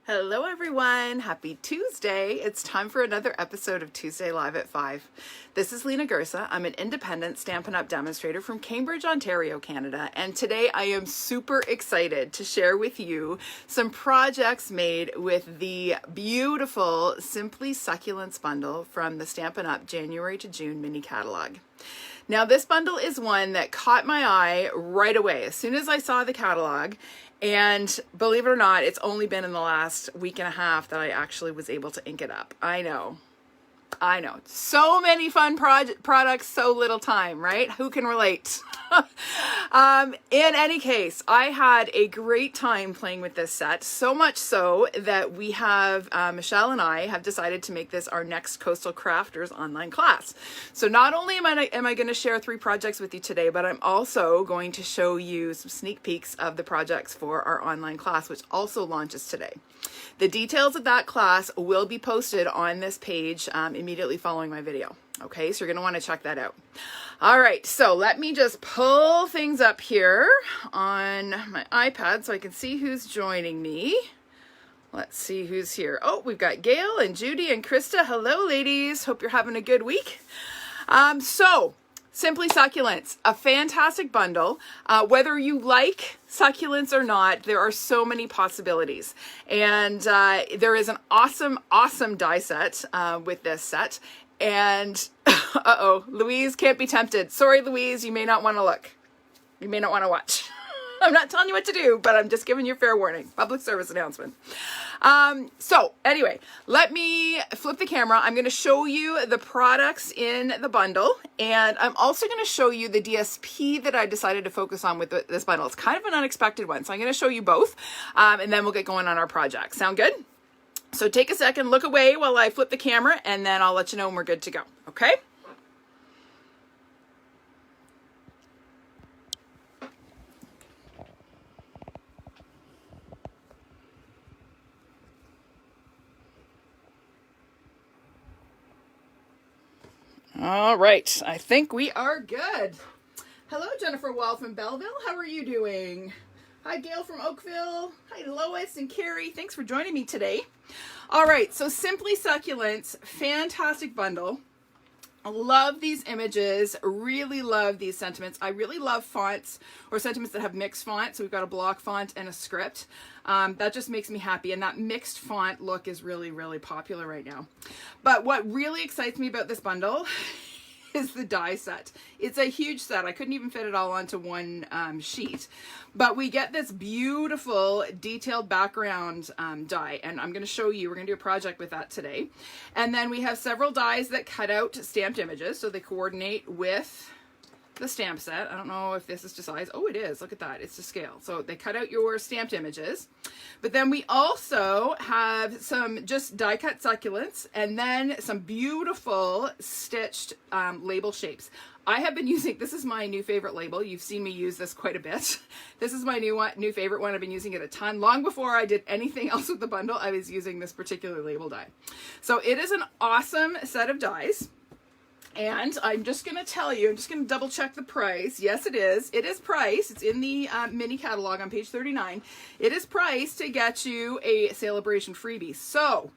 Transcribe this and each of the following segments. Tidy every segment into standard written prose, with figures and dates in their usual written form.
Hello everyone, happy Tuesday. It's time for another episode of Tuesday Live at 5. This is Lena Gersa. I'm an independent Stampin' Up! Demonstrator from Cambridge, Ontario, Canada. And today I am super excited to share with you some projects made with the beautiful Simply Succulents bundle from the Stampin' Up! January to June mini catalog. Now this bundle is one that caught my eye right away as soon as I saw the catalog. And believe it or not, it's only been in the last week and a half that I actually was able to ink it up. I know. So many fun products, so little time, right? Who can relate? In any case, I had a great time playing with this set, so much so that we have, Michelle and I have decided to make this our next Coastal Crafters online class. So not only am I going to share 3 projects with you today, but I'm also going to show you some sneak peeks of the projects for our online class, which also launches today. The details of that class will be posted on this page immediately following my video. Okay, so you're going to want to check that out. All right, so let me just pull things up here on my iPad so I can see who's joining me. Let's see who's here. Oh, we've got Gail and Judy and Krista. Hello, ladies. Hope you're having a good week. Simply Succulents, a fantastic bundle. Whether you like succulents or not, there are so many possibilities. And there is an awesome die set with this set. And, uh-oh, Louise can't be tempted. Sorry, Louise, you may not want to look. You may not want to watch. I'm not telling you what to do, but I'm just giving you a fair warning. Public service announcement. So anyway, let me flip the camera. I'm going to show you the products in the bundle, and I'm also going to show you the DSP that I decided to focus on with this bundle. It's kind of an unexpected one, so I'm going to show you both, and then we'll get going on our project. Sound good? So take a second, look away while I flip the camera, and then I'll let you know when we're good to go, okay? All right, I think we are good. Hello, Jennifer Wall from Belleville. How are you doing? Hi, Gail from Oakville. Hi, Lois and Carrie. Thanks for joining me today. All right, so Simply Succulents, fantastic bundle. I love these images, really love these sentiments. I really love fonts or sentiments that have mixed fonts. So we've got a block font and a script. That just makes me happy. And that mixed font look is really, really popular right now. But what really excites me about this bundle is the die set. It's a huge set. I couldn't even fit it all onto one sheet. But we get this beautiful detailed background die, and I'm going to show you. We're going to do a project with that today. And then we have several dies that cut out stamped images, so they coordinate with the stamp set. I don't know if this is to size. Oh, it is. Look at that. It's to scale. So they cut out your stamped images. But then we also have some just die cut succulents and then some beautiful stitched label shapes. I have been using, this is my new favorite label. You've seen me use this quite a bit. This is my new favorite one. I've been using it a ton. Long before I did anything else with the bundle, I was using this particular label die. So it is an awesome set of dies. And I'm just going to tell you, I'm just going to double check the price. Yes, it is. It is priced. It's in the mini catalog on page 39. It is priced to get you a Celebration freebie. So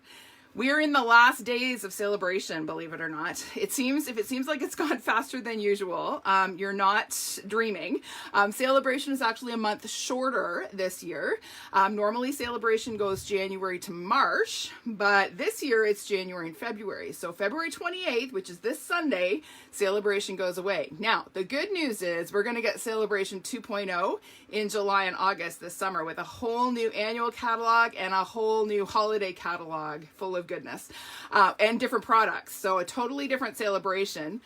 we're in the last days of Celebration, believe it or not. If it seems like it's gone faster than usual, you're not dreaming. Celebration is actually a month shorter this year. Normally Celebration goes January to March, but this year it's January and February. So February 28th, which is this Sunday, Celebration goes away. Now, the good news is we're going to get Celebration 2.0 in July and August this summer with a whole new annual catalog and a whole new holiday catalog full of goodness and different products. So a totally different Celebration,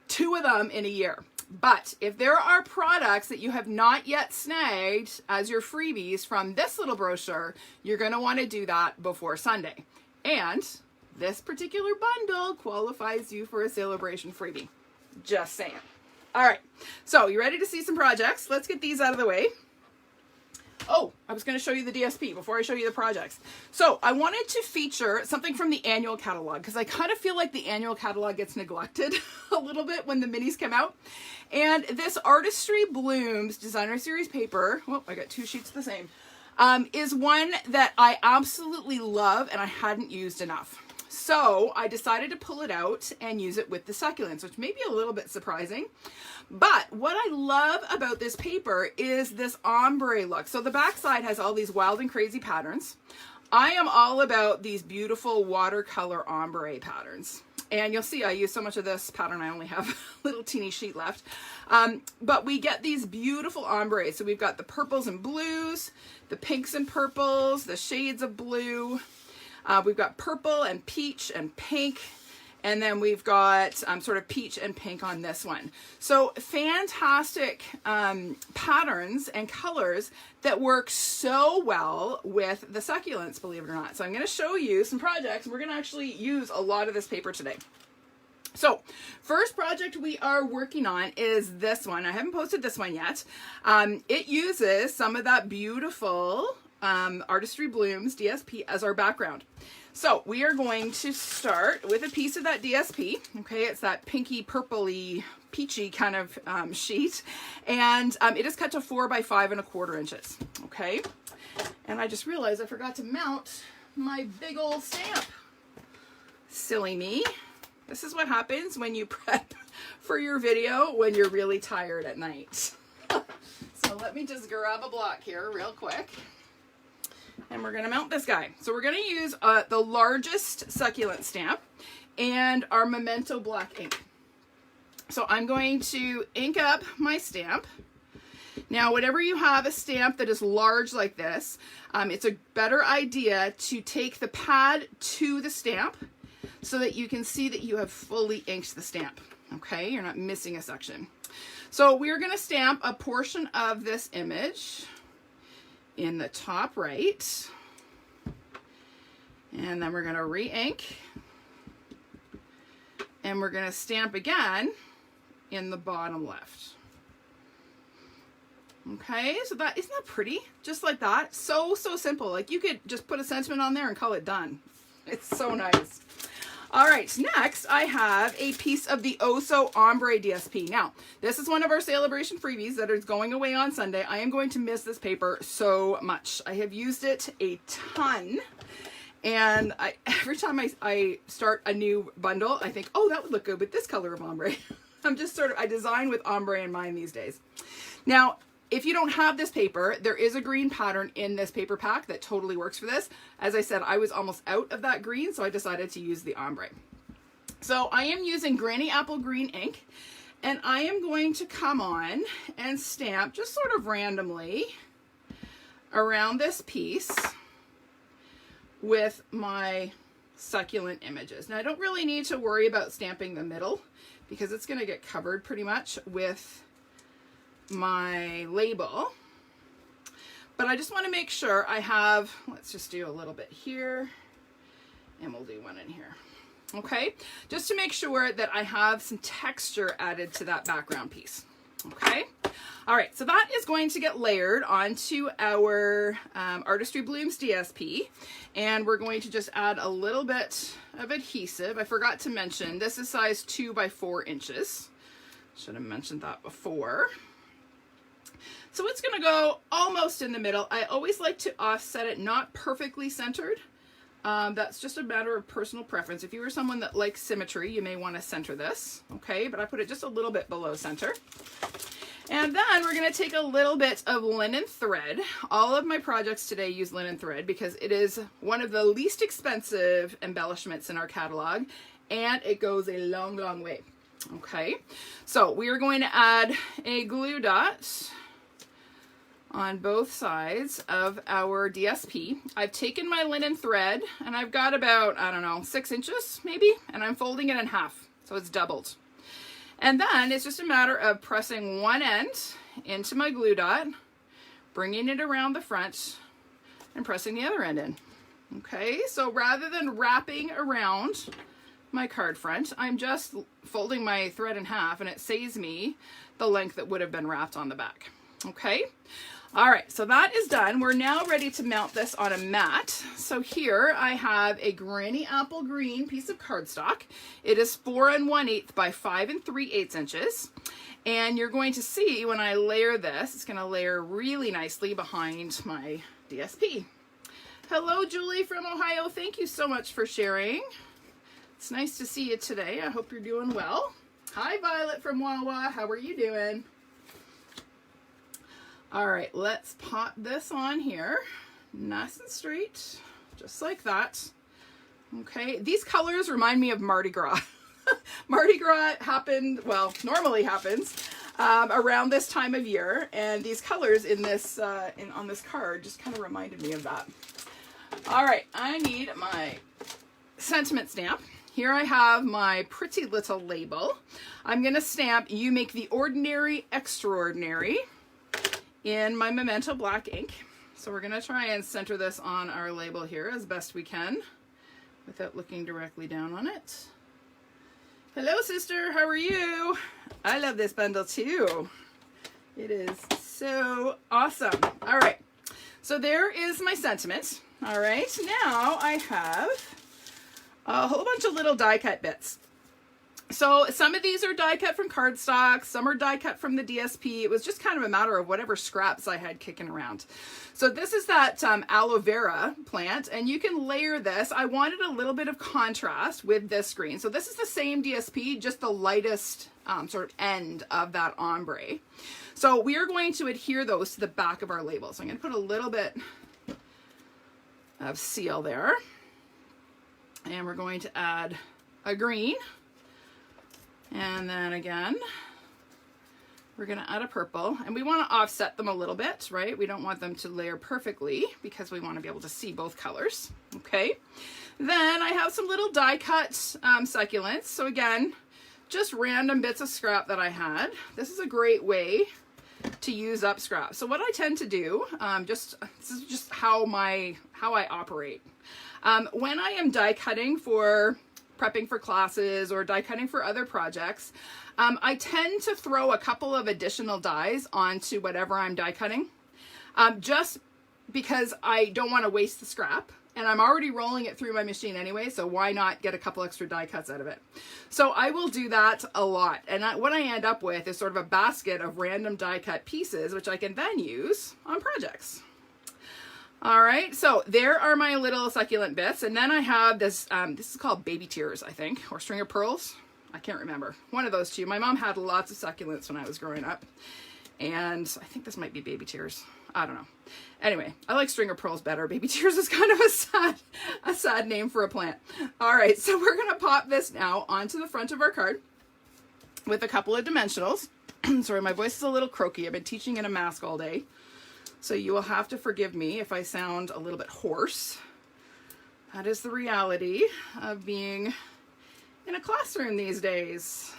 2 of them in a year. But if there are products that you have not yet snagged as your freebies from this little brochure, you're going to want to do that before Sunday. And this particular bundle qualifies you for a Celebration freebie. Just saying. All right, so you ready to see some projects? Let's get these out of the way. Oh, I was going to show you the DSP before I show you the projects. So I wanted to feature something from the annual catalog because I kind of feel like the annual catalog gets neglected a little bit when the minis come out. And this Artistry Blooms Designer Series paper, oh, I got 2 sheets of the same, is one that I absolutely love and I hadn't used enough. So I decided to pull it out and use it with the succulents, which may be a little bit surprising. But what I love about this paper is this ombre look. So the back side has all these wild and crazy patterns. I am all about these beautiful watercolor ombre patterns. And you'll see I use so much of this pattern, I only have a little teeny sheet left. But we get these beautiful ombres. So we've got the purples and blues, the pinks and purples, the shades of blue. We've got purple and peach and pink. And then we've got sort of peach and pink on this one. So fantastic patterns and colors that work so well with the succulents, believe it or not. So I'm going to show you some projects. We're going to actually use a lot of this paper today. So first project we are working on is this one. I haven't posted this one yet. It uses some of that beautiful Artistry Blooms DSP as our background. So we are going to start with a piece of that DSP. Okay, it's that pinky, purpley, peachy kind of sheet. And it is cut to 4 by 5 1/4 inches. Okay, and I just realized I forgot to mount my big old stamp. Silly me. This is what happens when you prep for your video when you're really tired at night. So let me just grab a block here real quick. And we're going to mount this guy. So we're going to use the largest succulent stamp and our Memento black ink. So I'm going to ink up my stamp. Now, whenever you have a stamp that is large like this, it's a better idea to take the pad to the stamp so that you can see that you have fully inked the stamp. Okay, you're not missing a section. So we're going to stamp a portion of this image in the top right, and then we're going to re-ink, and we're going to stamp again in the bottom left. Okay, so that, isn't that pretty? Just like that. So simple. Like you could just put a sentiment on there and call it done. It's so nice. All right, next I have a piece of the Oso Ombre DSP. Now, this is one of our celebration freebies that is going away on Sunday. I am going to miss this paper so much. I have used it a ton, and every time I start a new bundle, I think, oh, that would look good with this color of ombre. I design with ombre in mind these days. Now, if you don't have this paper, there is a green pattern in this paper pack that totally works for this. As I said, I was almost out of that green, so I decided to use the ombre. So I am using Granny Apple Green ink, and I am going to come on and stamp just sort of randomly around this piece with my succulent images. Now I don't really need to worry about stamping the middle because it's going to get covered pretty much with my label, but I just want to make sure I have, let's just do a little bit here, and we'll do one in here. Okay, just to make sure that I have some texture added to that background piece. Okay, all right, so that is going to get layered onto our Artistry Blooms DSP, and we're going to just add a little bit of adhesive. I forgot to mention this is size 2 by 4 inches. Should have mentioned that before. So it's going to go almost in the middle. I always like to offset it, not perfectly centered. That's just a matter of personal preference. If you are someone that likes symmetry, you may want to center this, okay? But I put it just a little bit below center. And then we're going to take a little bit of linen thread. All of my projects today use linen thread because it is one of the least expensive embellishments in our catalog, and it goes a long, long way. Okay, so we are going to add a glue dot on both sides of our DSP. I've taken my linen thread and I've got about, I don't know, 6 inches maybe, and I'm folding it in half, so it's doubled. And then it's just a matter of pressing one end into my glue dot, bringing it around the front, and pressing the other end in. Okay, so rather than wrapping around my card front, I'm just folding my thread in half, and it saves me the length that would have been wrapped on the back. Okay, all right, so that is done. We're now ready to mount this on a mat. So here I have a Granny Apple Green piece of cardstock. It is 4 1/8 by 5 3/8 inches. And you're going to see when I layer this, it's going to layer really nicely behind my DSP. Hello, Julie from Ohio. Thank you so much for sharing. It's nice to see you today. I hope you're doing well. Hi, Violet from Wawa. How are you doing? All right, let's pop this on here. Nice and straight, just like that. Okay, these colors remind me of Mardi Gras. Mardi Gras happened, well, normally happens around this time of year, and these colors in this on this card just kind of reminded me of that. All right, I need my sentiment stamp. Here I have my pretty little label. I'm gonna stamp "You Make the Ordinary Extraordinary" in my Memento black ink. So we're gonna try and center this on our label here as best we can without looking directly down on it. Hello, sister, how are you? I love this bundle too. It is so awesome. All right, so there is my sentiment. All right, now I have a whole bunch of little die cut bits. So some of these are die cut from cardstock, some are die cut from the DSP. It was just kind of a matter of whatever scraps I had kicking around. So this is that aloe vera plant, and you can layer this. I wanted a little bit of contrast with this green. So this is the same DSP, just the lightest sort of end of that ombre. So we are going to adhere those to the back of our label. So I'm going to put a little bit of seal there. And we're going to add a green. And then again, we're going to add a purple. And we want to offset them a little bit, right? We don't want them to layer perfectly because we want to be able to see both colors. Okay. Then I have some little die cut succulents. So again, just random bits of scrap that I had. This is a great way to use up scrap. So what I tend to do, this is just how I operate. When I am die cutting for prepping for classes or die cutting for other projects, I tend to throw a couple of additional dies onto whatever I'm die cutting, just because I don't want to waste the scrap. And I'm already rolling it through my machine anyway, so why not get a couple extra die cuts out of it? So I will do that a lot. And what I end up with is sort of a basket of random die cut pieces, which I can then use on projects. All right, so there are my little succulent bits. And then I have this, this is called baby tears, I think, or string of pearls. I can't remember. One of those two. My mom had lots of succulents when I was growing up. And I think this might be baby tears. I don't know. Anyway, I like string of pearls better. Baby tears is kind of a sad name for a plant. All right, so we're going to pop this now onto the front of our card with a couple of dimensionals. Sorry, my voice is a little croaky. I've been teaching in a mask all day. So you will have to forgive me if I sound a little bit hoarse. That is the reality of being in a classroom these days.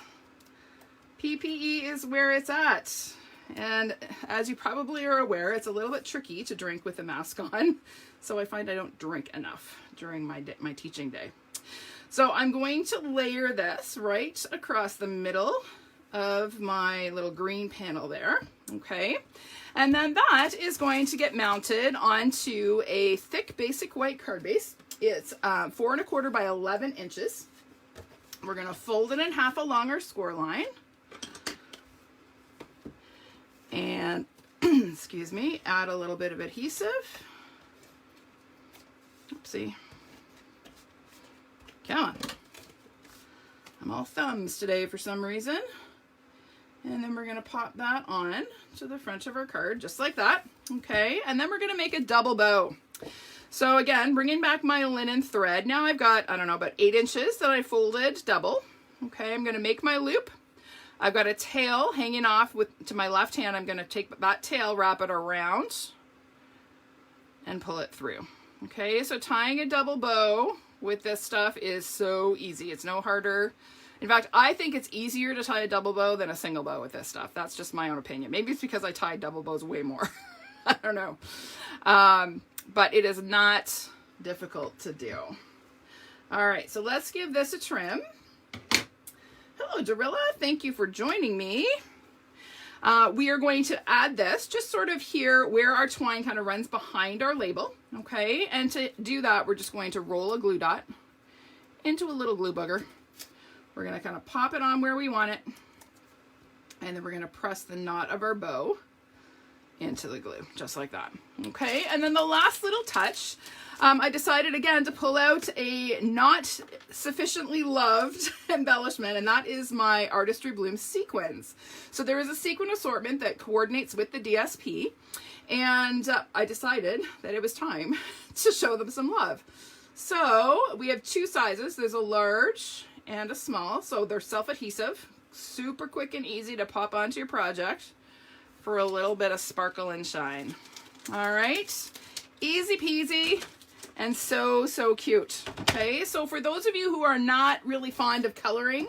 PPE is where it's at. And as you probably are aware, it's a little bit tricky to drink with a mask on. So I find I don't drink enough during my teaching day. So I'm going to layer this right across the middle of my little green panel there. Okay. And then that is going to get mounted onto a thick basic white card base. It's 4 1/4 by 11 inches. We're going to fold it in half along our score line. And, excuse me, add a little bit of adhesive. Oopsie. Come on. I'm all thumbs today for some reason. And then we're going to pop that on to the front of our card, just like that. Okay, and then we're going to make a double bow. So again, bringing back my linen thread. Now I've got, I don't know, about 8 inches that I folded double. Okay, I'm going to make my loop. I've got a tail hanging off to my left hand. I'm going to take that tail, wrap it around, and pull it through. Okay, so tying a double bow with this stuff is so easy. It's no harder. In fact, I think it's easier to tie a double bow than a single bow with this stuff. That's just my own opinion. Maybe it's because I tie double bows way more. I don't know. But it is not difficult to do. All right, so let's give this a trim. Hello, Dorilla. Thank you for joining me. We are going to add this just sort of here where our twine kind of runs behind our label. Okay, and to do that, we're just going to roll a glue dot into a little glue booger. We're going to kind of pop it on where we want it. And then we're going to press the knot of our bow into the glue, just like that. Okay, and then the last little touch, I decided again to pull out a not sufficiently loved embellishment, and that is my Artistry Bloom Sequins. So there is a sequin assortment that coordinates with the DSP, and I decided that it was time to show them some love. So we have two sizes. There's a large and a small, so they're self-adhesive, super quick and easy to pop onto your project for a little bit of sparkle and shine. All right, easy peasy and so cute. Okay, so for those of you who are not really fond of coloring,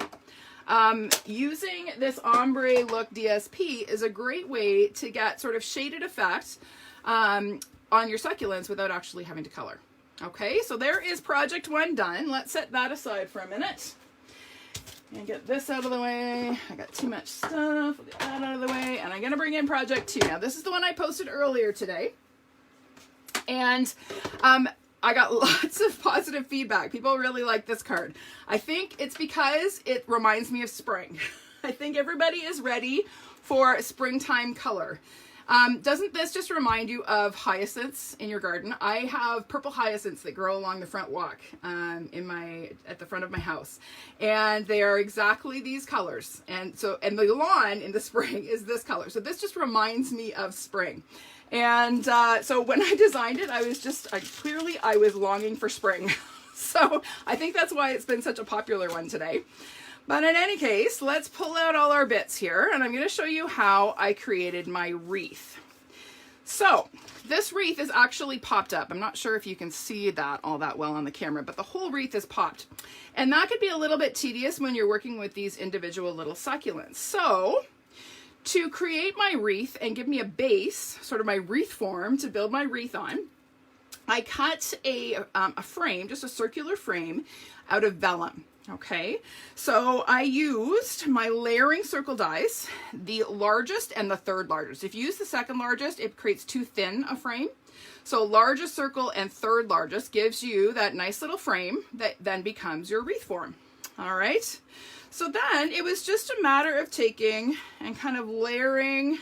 using this ombre look DSP is a great way to get sort of shaded effects on your succulents without actually having to color. Okay, so there is project 1 done. Let's set that aside for a minute and get this out of the way. I got too much stuff. I'll get that out of the way, and I'm gonna bring in project 2. Now this is the one I posted earlier today, and I got lots of positive feedback. People really like this card. I think it's because it reminds me of spring. I think everybody is ready for springtime color. Doesn't this just remind you of hyacinths in your garden? I have purple hyacinths that grow along the front walk at the front of my house, and they are exactly these colors. And the lawn in the spring is this color. So this just reminds me of spring. And so when I designed it, I was longing for spring. So I think that's why it's been such a popular one today. But in any case, let's pull out all our bits here, and I'm going to show you how I created my wreath. So this wreath is actually popped up. I'm not sure if you can see that all that well on the camera, but the whole wreath is popped. And that could be a little bit tedious when you're working with these individual little succulents. So to create my wreath and give me a base, sort of my wreath form to build my wreath on, I cut a frame, just a circular frame, out of vellum. Okay, so I used my layering circle dies, the largest and the third largest. If you use the second largest, it creates too thin a frame. So largest circle and third largest gives you that nice little frame that then becomes your wreath form. All right, so then it was just a matter of taking and kind of layering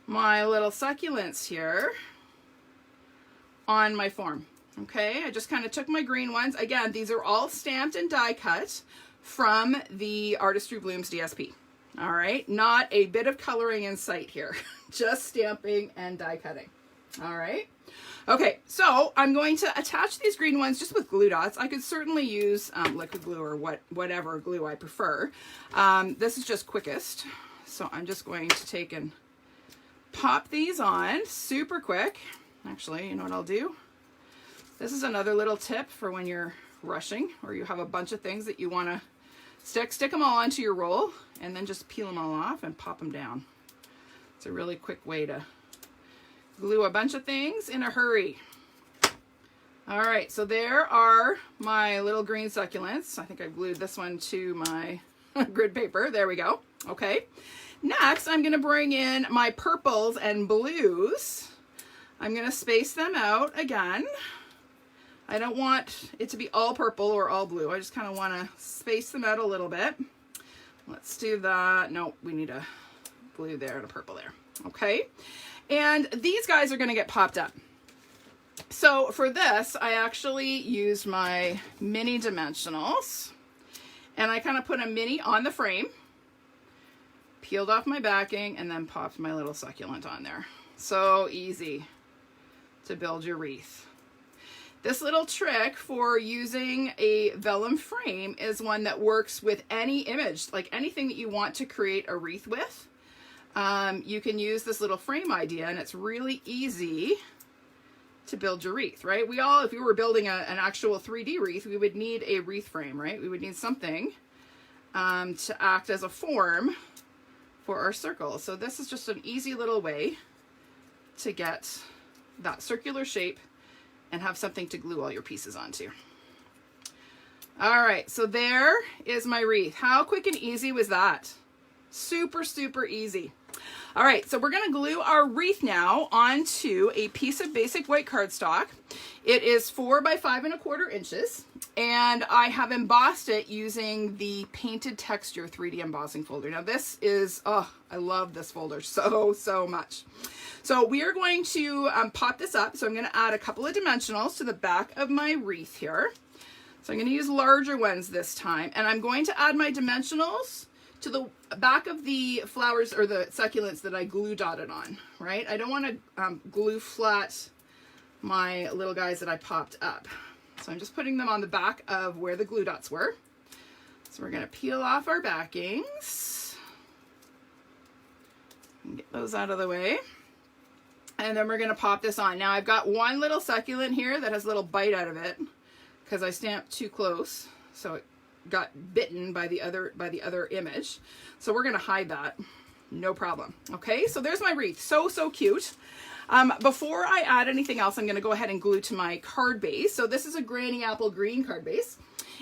my little succulents here on my form. Okay, I just kind of took my green ones. Again, these are all stamped and die cut from the Artistry Blooms DSP. All right, not a bit of coloring in sight here, just stamping and die cutting. All right, okay, so I'm going to attach these green ones just with glue dots. I could certainly use liquid glue or whatever glue I prefer. This is just quickest, so I'm just going to take and pop these on super quick. Actually, you know what I'll do? This is another little tip for when you're rushing or you have a bunch of things that you want to stick them all onto your roll and then just peel them all off and pop them down. It's a really quick way to glue a bunch of things in a hurry. All right, so there are my little green succulents. I think I glued this one to my grid paper. There we go. Okay. Next, I'm going to bring in my purples and blues. I'm going to space them out again. I don't want it to be all purple or all blue. I just kind of want to space them out a little bit. Let's do that. No, we need a blue there and a purple there. Okay. And these guys are going to get popped up. So for this, I actually used my mini dimensionals and I kind of put a mini on the frame, peeled off my backing, and then popped my little succulent on there. So easy to build your wreath. This little trick for using a vellum frame is one that works with any image, like anything that you want to create a wreath with. You can use this little frame idea, and it's really easy to build your wreath, right? If we were building an actual 3D wreath, we would need a wreath frame, right? We would need something to act as a form for our circle. So this is just an easy little way to get that circular shape and have something to glue all your pieces onto. All right, so there is my wreath. How quick and easy was that? Super, super easy. All right, so we're gonna glue our wreath now onto a piece of basic white cardstock. It is 4 by 5 1/4 inches, and I have embossed it using the Painted Texture 3D embossing folder. Now this is, oh, I love this folder so much. So we are going to pop this up. So I'm gonna add a couple of dimensionals to the back of my wreath here. So I'm gonna use larger ones this time, and I'm going to add my dimensionals to the back of the flowers or the succulents that I glue dotted on, right? I don't want to glue flat my little guys that I popped up. So I'm just putting them on the back of where the glue dots were. So we're gonna peel off our backings and get those out of the way. And then we're gonna pop this on. Now I've got one little succulent here that has a little bite out of it because I stamped too close. So it got bitten by the other image. So we're gonna hide that, no problem. Okay, so there's my wreath, so cute. Before I add anything else, I'm gonna go ahead and glue to my card base. So this is a Granny Apple Green card base.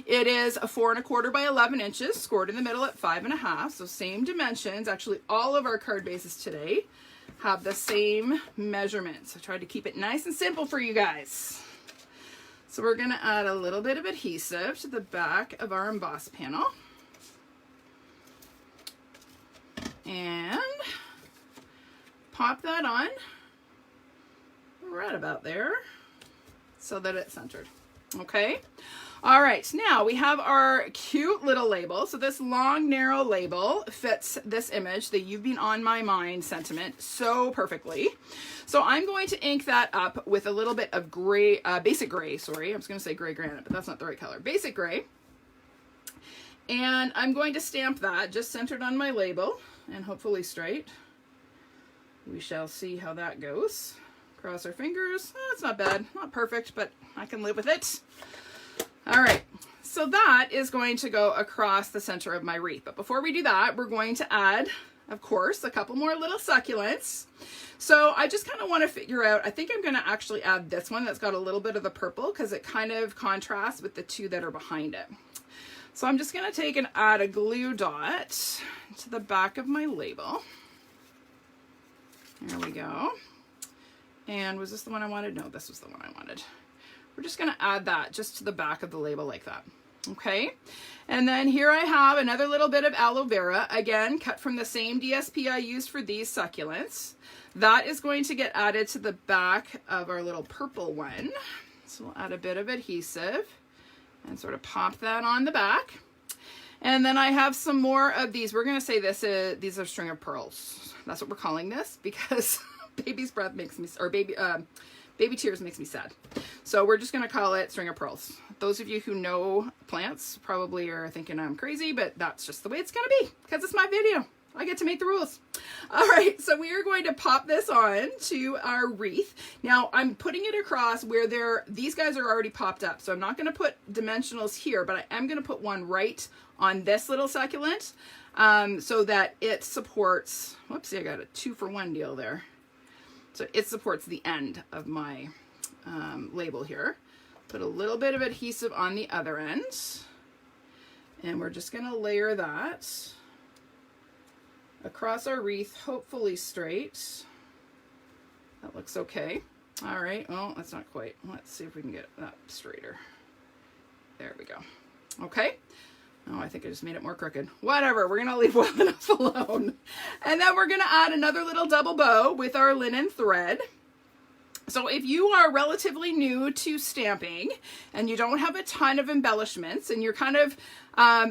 It is a 4 1/4 by 11 inches, scored in the middle at 5 1/2, so same dimensions. Actually, all of our card bases today have the same measurements. I tried to keep it nice and simple for you guys. So we're gonna add a little bit of adhesive to the back of our emboss panel. And pop that on right about there so that it's centered. Okay. All right, now we have our cute little label. So this long, narrow label fits this image, the "You've Been on My Mind" sentiment, so perfectly. So I'm going to ink that up with a little bit of gray, basic gray, sorry. I was gonna say gray granite, but that's not the right color. Basic gray. And I'm going to stamp that just centered on my label and hopefully straight. We shall see how that goes. Cross our fingers. Oh, it's not bad, not perfect, but I can live with it. All right, so that is going to go across the center of my wreath. But before we do that, we're going to add, of course, a couple more little succulents. So I just kind of want to figure out, I think I'm going to actually add this one that's got a little bit of the purple because it kind of contrasts with the two that are behind it. So I'm just going to take and add a glue dot to the back of my label. There we go. And was this the one I wanted? No, this was the one I wanted. We're just going to add that just to the back of the label like that. Okay. And then here I have another little bit of aloe vera, again, cut from the same DSP I used for these succulents. That is going to get added to the back of our little purple one. So we'll add a bit of adhesive and sort of pop that on the back. And then I have some more of these. We're going to say these are string of pearls. That's what we're calling this because baby's breath makes me, or baby tears makes me sad. So we're just going to call it string of pearls. Those of you who know plants probably are thinking I'm crazy, but that's just the way it's going to be because it's my video. I get to make the rules. All right, so we are going to pop this on to our wreath. Now I'm putting it across where these guys are already popped up. So I'm not going to put dimensionals here, but I am going to put one right on this little succulent so that it supports, whoopsie, I got a 2-for-1 deal there. So it supports the end of my label here. Put a little bit of adhesive on the other end. And we're just going to layer that across our wreath, hopefully straight. That looks okay. All right, well, that's not quite. Let's see if we can get that straighter. There we go. Okay. Oh, I think I just made it more crooked. Whatever, we're gonna leave well enough alone. And then we're gonna add another little double bow with our linen thread. So if you are relatively new to stamping and you don't have a ton of embellishments and you're kind of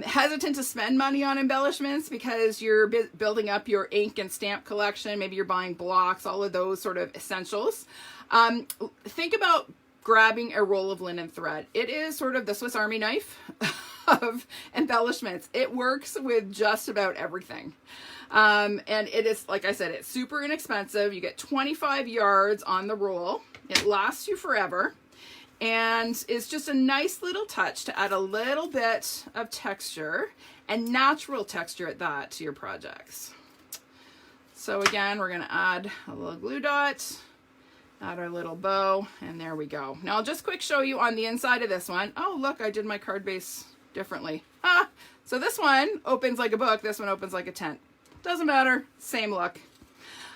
hesitant to spend money on embellishments because you're building up your ink and stamp collection, maybe you're buying blocks, all of those sort of essentials, think about grabbing a roll of linen thread. It is sort of the Swiss Army knife of embellishments. It works with just about everything. And it is, like I said, it's super inexpensive. You get 25 yards on the roll. It lasts you forever. And it's just a nice little touch to add a little bit of texture and natural texture at that to your projects. So again, we're going to add a little glue dot, add our little bow, and there we go. Now I'll just quick show you on the inside of this one. Oh, look, I did my card base differently. So this one opens like a book. This one opens like a tent. Doesn't matter. Same look.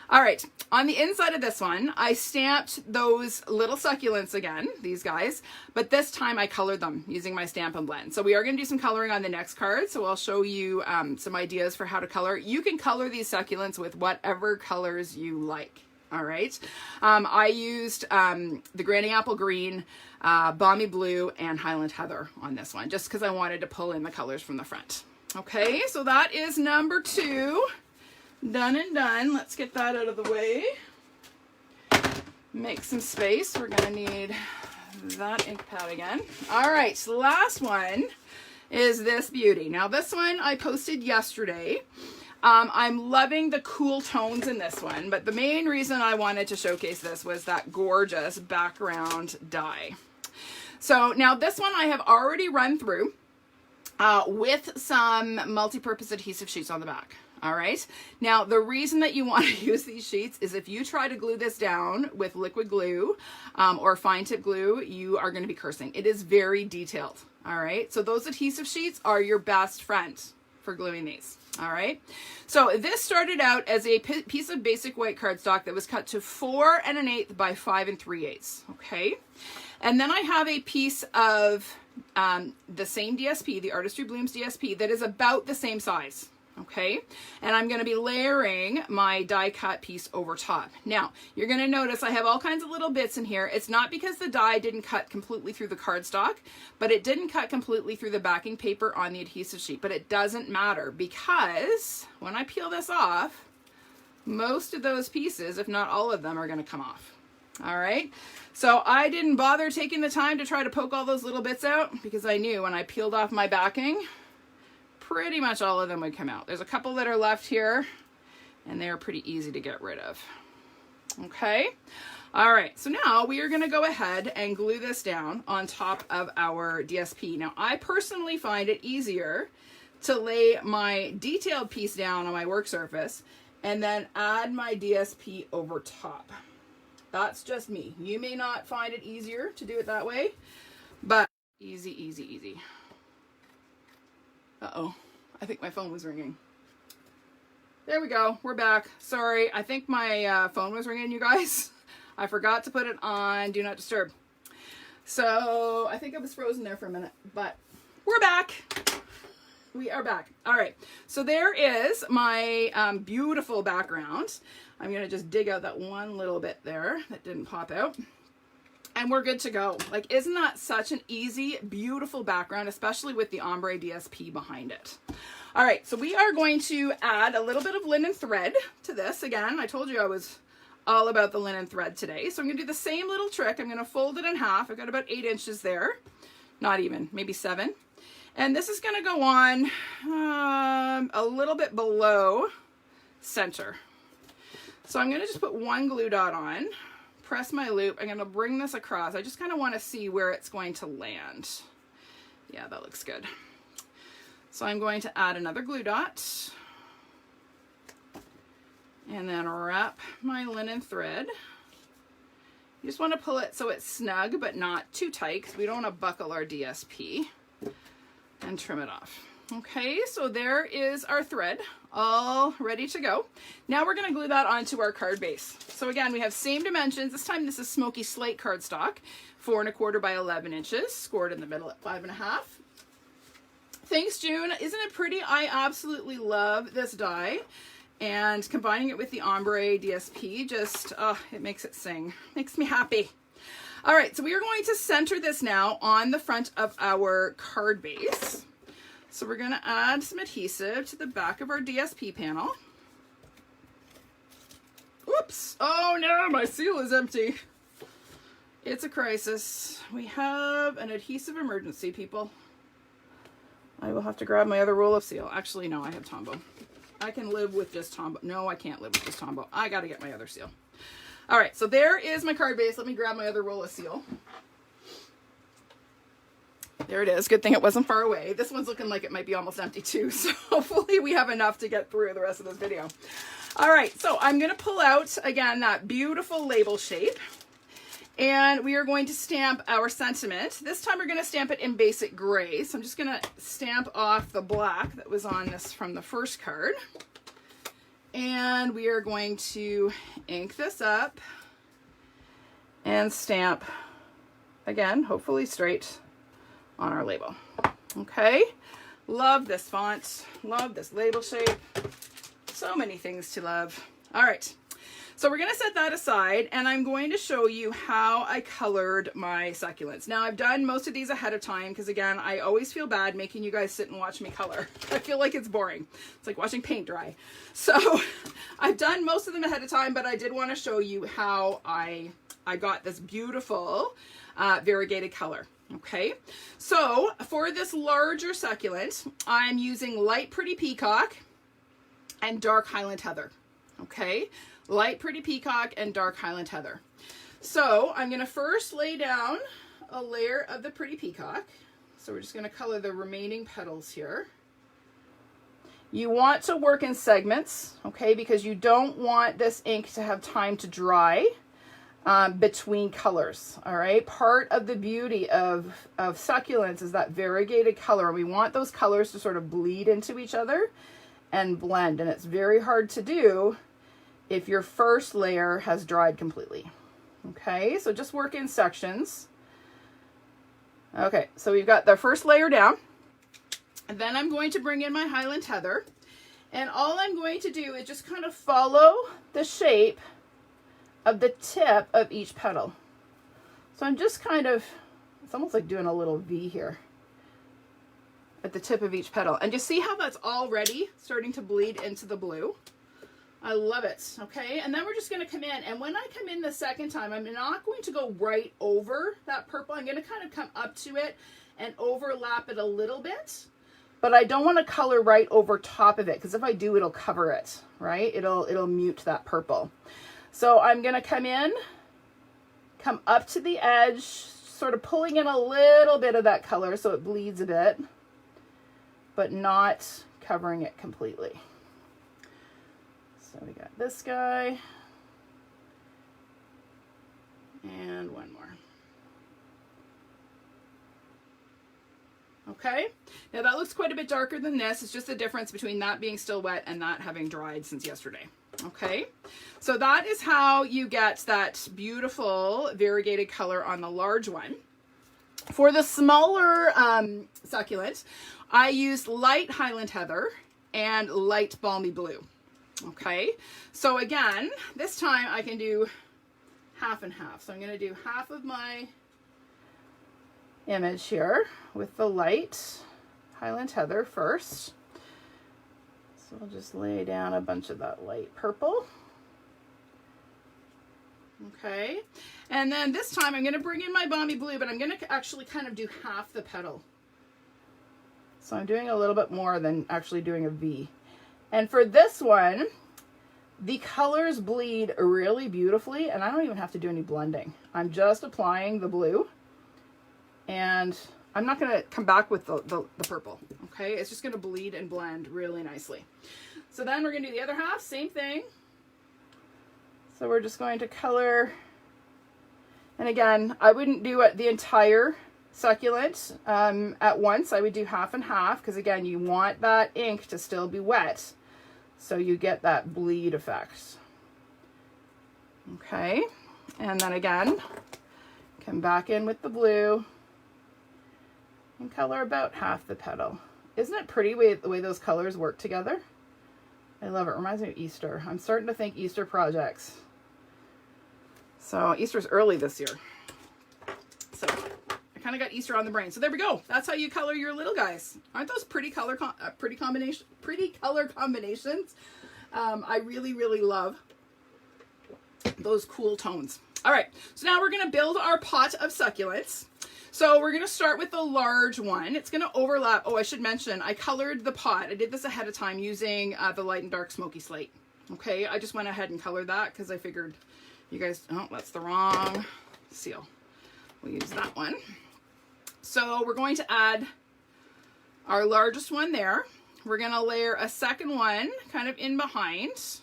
All right, on the inside of this one, I stamped those little succulents again, these guys, but this time I colored them using my Stampin' Blend. So we are gonna do some coloring on the next card, so I'll show you some ideas for how to color. You can color these succulents with whatever colors you like, all right? I used the Granny Apple Green, Balmy Blue, and Highland Heather on this one, just because I wanted to pull in the colors from the front. Okay, so that is number 2. Done and done. Let's get that out of the way. Make some space. We're going to need that ink pad again. All right, so the last one is this beauty. Now this one I posted yesterday. I'm loving the cool tones in this one, but the main reason I wanted to showcase this was that gorgeous background die. So now this one I have already run through with some multi-purpose adhesive sheets on the back. All right. Now, the reason that you want to use these sheets is if you try to glue this down with liquid glue or fine tip glue, you are going to be cursing. It is very detailed. All right. So those adhesive sheets are your best friend for gluing these. All right. So this started out as a piece of basic white cardstock that was cut to 4 1/8 by 5 3/8. Okay. And then I have a piece of the same DSP, the Artistry Blooms DSP, that is about the same size. Okay, and I'm going to be layering my die cut piece over top. Now, you're going to notice I have all kinds of little bits in here. It's not because the die didn't cut completely through the cardstock, but it didn't cut completely through the backing paper on the adhesive sheet. But it doesn't matter because when I peel this off, most of those pieces, if not all of them, are going to come off. All right, so I didn't bother taking the time to try to poke all those little bits out because I knew when I peeled off my backing, pretty much all of them would come out. There's a couple that are left here and they're pretty easy to get rid of. Okay. All right. So now we are going to go ahead and glue this down on top of our DSP. Now I personally find it easier to lay my detailed piece down on my work surface and then add my DSP over top. That's just me. You may not find it easier to do it that way, but easy, easy, easy. Uh-oh, I think my phone was ringing. There we go, we're back. Sorry, I think my phone was ringing, you guys. I forgot to put it on Do Not Disturb. So I think I was frozen there for a minute, but we're back. We are back. All right, so there is my beautiful background. I'm gonna just dig out that one little bit there that didn't pop out. And we're good to go. Like, isn't that such an easy, beautiful background, especially with the Ombre DSP behind it? All right, so we are going to add a little bit of linen thread to this. Again, I told you I was all about the linen thread today. So I'm gonna do the same little trick. I'm gonna fold it in half. I've got about 8 inches there. Not even, maybe 7. And this is gonna go on a little bit below center. So I'm gonna just put one glue dot on. Press my loop. I'm going to bring this across. I just kind of want to see where it's going to land. Yeah, that looks good. So I'm going to add another glue dot and then wrap my linen thread. You just want to pull it so it's snug but not too tight because we don't want to buckle our DSP, and trim it off. Okay, so there is our thread all ready to go. Now we're going to glue that onto our card base. So again, we have same dimensions. This time this is Smoky Slate cardstock, 4 1/4 by 11 inches, scored in the middle at 5 1/2. Thanks, June. Isn't it pretty? I absolutely love this die. And combining it with the Ombre DSP just, it makes it sing. Makes me happy. All right, so we are going to center this now on the front of our card base. So we're going to add some adhesive to the back of our DSP panel. Oops. Oh no, my seal is empty. It's a crisis. We have an adhesive emergency, people. I will have to grab my other roll of seal. Actually, no, I have Tombow. I can live with just Tombow. No, I can't live with just Tombow. I got to get my other seal. All right, so there is my card base. Let me grab my other roll of seal. There it is. Good thing it wasn't far away. This one's looking like it might be almost empty too, so hopefully we have enough to get through the rest of this video. All right, so I'm going to pull out, again, that beautiful label shape, and we are going to stamp our sentiment. This time we're going to stamp it in basic gray, so I'm just going to stamp off the black that was on this from the first card. And we are going to ink this up and stamp, again, hopefully straight on our label. Okay, love this font, love this label shape. So many things to love. All right, so we're gonna set that aside, and I'm going to show you how I colored my succulents. Now, I've done most of these ahead of time because, again, I always feel bad making you guys sit and watch me color. I feel like it's boring. It's like watching paint dry. So I've done most of them ahead of time, but I did want to show you how I got this beautiful variegated color. Okay, so for this larger succulent, I'm using light Pretty Peacock and dark Highland Heather. Okay, light Pretty Peacock and dark Highland Heather. So I'm going to first lay down a layer of the Pretty Peacock. So we're just going to color the remaining petals here. You want to work in segments, okay, because you don't want this ink to have time to dry between colors. All right, part of the beauty of succulents is that variegated color. We want those colors to sort of bleed into each other and blend, and it's very hard to do if your first layer has dried completely. Okay, so just work in sections. Okay, so we've got the first layer down, and then I'm going to bring in my Highland Heather, and all I'm going to do is just kind of follow the shape of the tip of each petal. So I'm just kind of, it's almost like doing a little V here at the tip of each petal. And you see how that's already starting to bleed into the blue? I love it, okay? And then we're just gonna come in, and when I come in the second time, I'm not going to go right over that purple. I'm gonna kind of come up to it and overlap it a little bit, but I don't wanna color right over top of it, because if I do, it'll cover it, right? It'll mute that purple. So I'm gonna come in, come up to the edge, sort of pulling in a little bit of that color so it bleeds a bit, but not covering it completely. So we got this guy, and one more. Okay, now that looks quite a bit darker than this. It's just the difference between that being still wet and that having dried since yesterday. Okay, so that is how you get that beautiful variegated color on the large one. For the smaller succulent, I used light Highland Heather and light Balmy Blue. Okay, so again, this time I can do half and half. So I'm going to do half of my image here with the light Highland Heather first. So I'll just lay down a bunch of that light purple. Okay, and then this time I'm going to bring in my Balmy Blue, but I'm going to actually kind of do half the petal. So I'm doing a little bit more than actually doing a V. And for this one, the colors bleed really beautifully, and I don't even have to do any blending. I'm just applying the blue, and I'm not going to come back with the purple, okay? It's just going to bleed and blend really nicely. So then we're going to do the other half, same thing. So we're just going to color, and again, I wouldn't do the entire succulent at once. I would do half and half, because again, you want that ink to still be wet, so you get that bleed effect. Okay, and then again, come back in with the blue and color about half the petal. Isn't it pretty the way those colors work together? I love it. It reminds me of Easter. I'm starting to think Easter projects. So Easter's early this year. So I kind of got Easter on the brain. So there we go. That's how you color your little guys. Aren't those pretty color combinations? I really, really love those cool tones. All right, so now we're going to build our pot of succulents. So we're going to start with the large one. It's going to overlap. Oh, I should mention, I colored the pot. I did this ahead of time using the light and dark smoky slate. Okay, I just went ahead and colored that because I figured you guys, oh, that's the wrong seal. We'll use that one. So we're going to add our largest one there. We're going to layer a second one kind of in behind,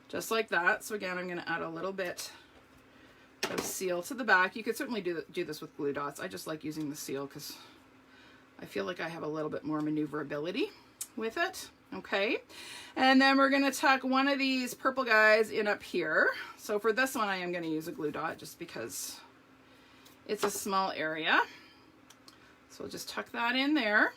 just like that. So again, I'm going to add a little bit of seal to the back. You could certainly do this with glue dots. I just like using the seal because I feel like I have a little bit more maneuverability with it. Okay, and then we're going to tuck one of these purple guys in up here. So for this one, I am going to use a glue dot just because it's a small area. So we'll just tuck that in there.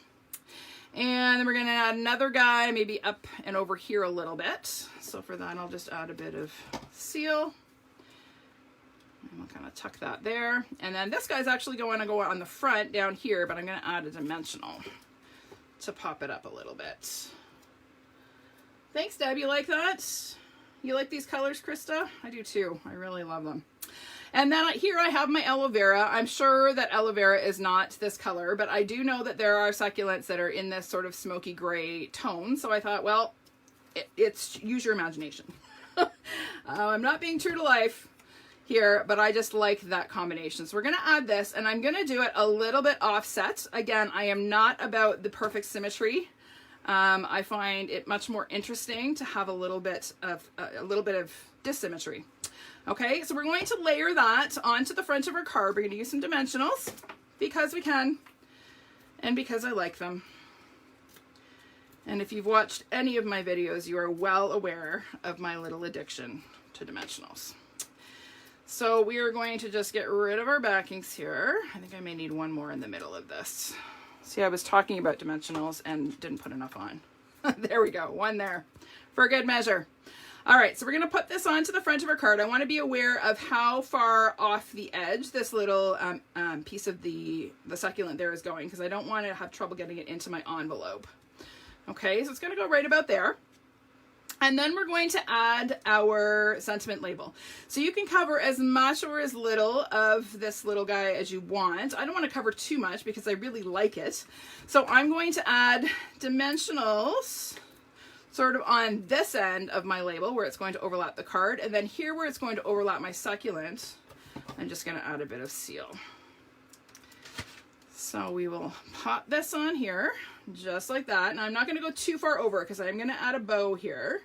And then we're going to add another guy, maybe up and over here a little bit. So for that, I'll just add a bit of seal. And we'll kind of tuck that there. And then this guy's actually going to go on the front down here, but I'm going to add a dimensional to pop it up a little bit. Thanks, Deb. You like that? You like these colors, Krista? I do too. I really love them. And then here I have my aloe vera. I'm sure that aloe vera is not this color, but I do know that there are succulents that are in this sort of smoky gray tone. So I thought, well, it's use your imagination. I'm not being true to life here, but I just like that combination. So we're going to add this, and I'm going to do it a little bit offset. Again, I am not about the perfect symmetry. I find it much more interesting to have a little bit of dissymmetry. Okay, so we're going to layer that onto the front of our card. We're going to use some dimensionals because we can and because I like them. And if you've watched any of my videos, you are well aware of my little addiction to dimensionals. So we are going to just get rid of our backings here. I think I may need one more in the middle of this. See, I was talking about dimensionals and didn't put enough on. There we go, one there for good measure. All right, so we're going to put this onto the front of our card. I want to be aware of how far off the edge this little piece of the succulent there is going, because I don't want to have trouble getting it into my envelope. Okay, so it's going to go right about there. And then we're going to add our sentiment label. So you can cover as much or as little of this little guy as you want. I don't want to cover too much because I really like it. So I'm going to add dimensionals sort of on this end of my label where it's going to overlap the card, and then here where it's going to overlap my succulent, I'm just going to add a bit of seal. So we will pop this on here just like that, and I'm not going to go too far over because I'm going to add a bow here.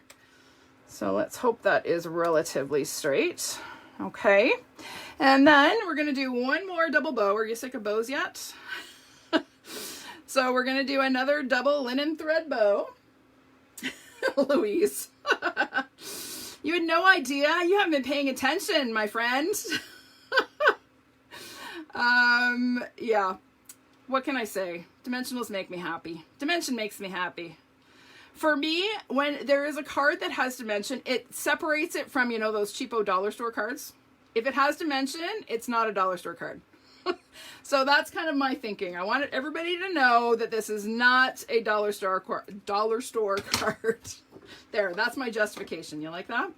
So let's hope that is relatively straight. Okay, and then we're going to do one more double bow. Are you sick of bows yet? So we're going to do another double linen thread bow. Louise, you had no idea. You haven't been paying attention, my friend. Yeah, what can I say? Dimensionals make me happy. Dimension makes me happy. For me, when there is a card that has dimension, it separates it from, you know, those cheapo dollar store cards. If it has dimension, it's not a dollar store card. So that's kind of my thinking. I wanted everybody to know that this is not a dollar store card. There, that's my justification. You like that?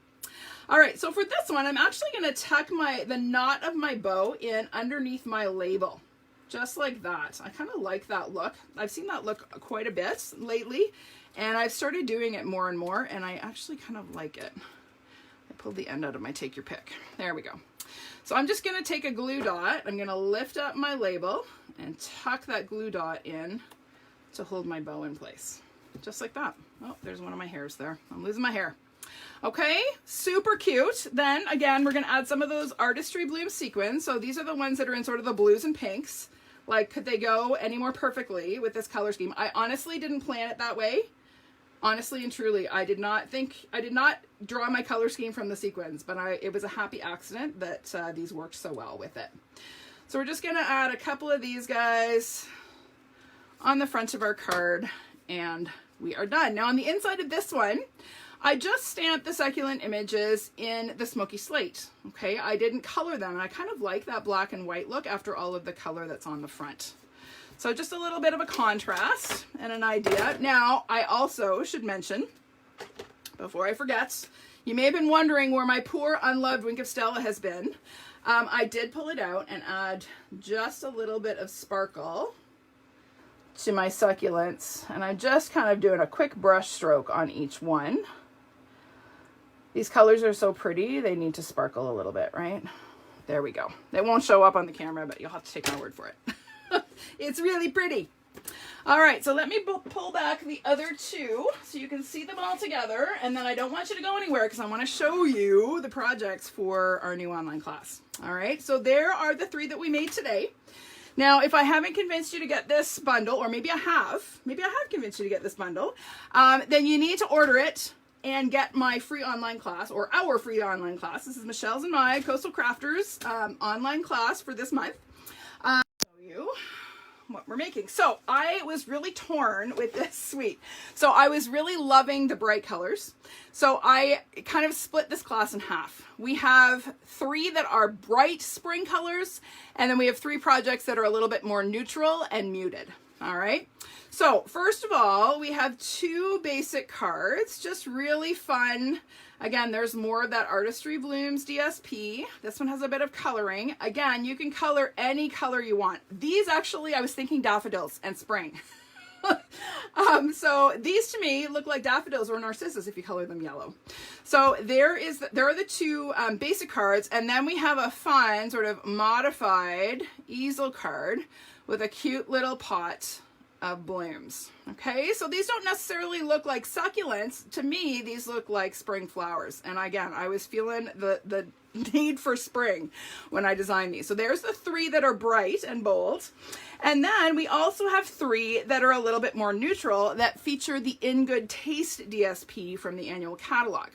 All right, so for this one, I'm actually going to tuck the knot of my bow in underneath my label. Just like that. I kind of like that look. I've seen that look quite a bit lately, and I've started doing it more and more, and I actually kind of like it. I pulled the end out of my take your pick. There we go. So I'm just going to take a glue dot. I'm going to lift up my label and tuck that glue dot in to hold my bow in place. Just like that. Oh, there's one of my hairs there. I'm losing my hair. Okay, super cute. Then again, we're going to add some of those Artistry Bloom sequins. So these are the ones that are in sort of the blues and pinks. Like, could they go any more perfectly with this color scheme? I honestly didn't plan it that way. Honestly and truly, I did not draw my color scheme from the sequins, but it was a happy accident that these worked so well with it. So we're just going to add a couple of these guys on the front of our card, and we are done. Now on the inside of this one, I just stamped the succulent images in the smoky slate. Okay, I didn't color them, and I kind of like that black and white look after all of the color that's on the front. So just a little bit of a contrast and an idea. Now, I also should mention, before I forget, you may have been wondering where my poor unloved Wink of Stella has been. I did pull it out and add just a little bit of sparkle to my succulents, and I'm just kind of doing a quick brush stroke on each one. These colors are so pretty, they need to sparkle a little bit, right? There we go. They won't show up on the camera, but you'll have to take my word for it. It's really pretty. All right, so let me pull back the other two so you can see them all together, and then I don't want you to go anywhere because I want to show you the projects for our new online class. All right, so there are the three that we made today. Now, if I haven't convinced you to get this bundle, or maybe I have convinced you to get this bundle, then you need to order it and get my free online class, or our free online class. This is Michelle's and my Coastal Crafters online class for this month. Show you what we're making. So I was really torn with this suite. So I was really loving the bright colors. So I kind of split this class in half. We have 3 that are bright spring colors, and then we have 3 projects that are a little bit more neutral and muted. All right. So first of all, we have 2 basic cards, just really fun. Again, there's more of that Artistry Blooms DSP. This one has a bit of coloring. Again, you can color any color you want. These actually, I was thinking daffodils and spring. So these to me look like daffodils or narcissus if you color them yellow. So there are the 2 basic cards, and then we have a fun sort of modified easel card with a cute little pot of blooms. Okay, so these don't necessarily look like succulents. To me, these look like spring flowers. And again, I was feeling the need for spring when I designed these. So there's the 3 that are bright and bold. And then we also have 3 that are a little bit more neutral that feature the In Good Taste DSP from the annual catalog.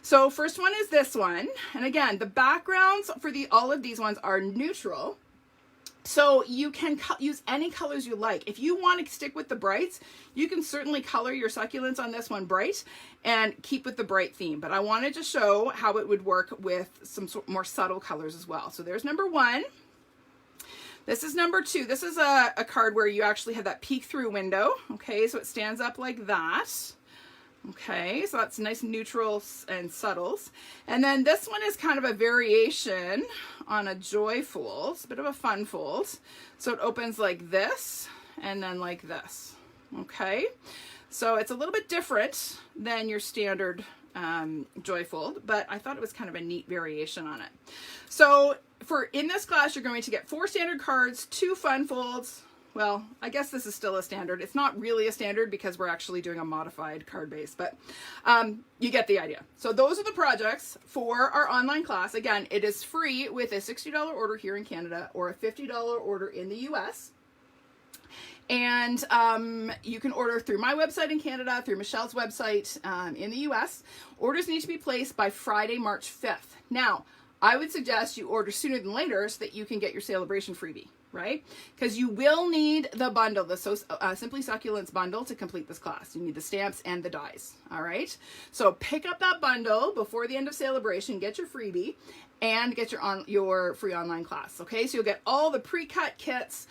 So first one is this one. And again, the backgrounds for all of these ones are neutral. So you can use any colors you like. If you want to stick with the brights, you can certainly color your succulents on this one bright and keep with the bright theme. But I wanted to show how it would work with some more subtle colors as well. So there's number 1. This is number 2. This is a card where you actually have that peek through window. Okay, so it stands up like that. Okay, so that's nice neutrals and subtles. And then this one is kind of a variation on a joy fold. It's a bit of a fun fold. So it opens like this and then like this. Okay, so it's a little bit different than your standard joy fold, but I thought it was kind of a neat variation on it. So in this class, you're going to get 4 standard cards, 2 fun folds. Well, I guess this is still a standard. It's not really a standard because we're actually doing a modified card base, but you get the idea. So those are the projects for our online class. Again, it is free with a $60 order here in Canada or a $50 order in the US. And you can order through my website in Canada, through Michelle's website in the US. Orders need to be placed by Friday, March 5th. Now, I would suggest you order sooner than later so that you can get your celebration freebie, right? Because you will need the bundle, the Simply Succulents bundle to complete this class. You need the stamps and the dies, all right? So pick up that bundle before the end of celebration, get your freebie, and get your free online class, okay? So you'll get all the pre-cut kits,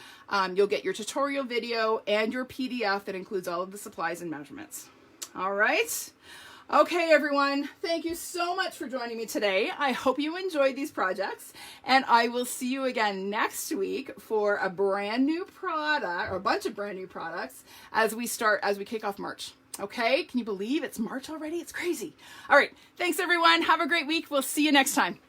you'll get your tutorial video, and your PDF that includes all of the supplies and measurements, all right? Okay, everyone, thank you so much for joining me today. I hope you enjoyed these projects, and I will see you again next week for a brand new product, or a bunch of brand new products, as we kick off March. Okay, can you believe it's March already? It's crazy. All right, thanks everyone. Have a great week. We'll see you next time.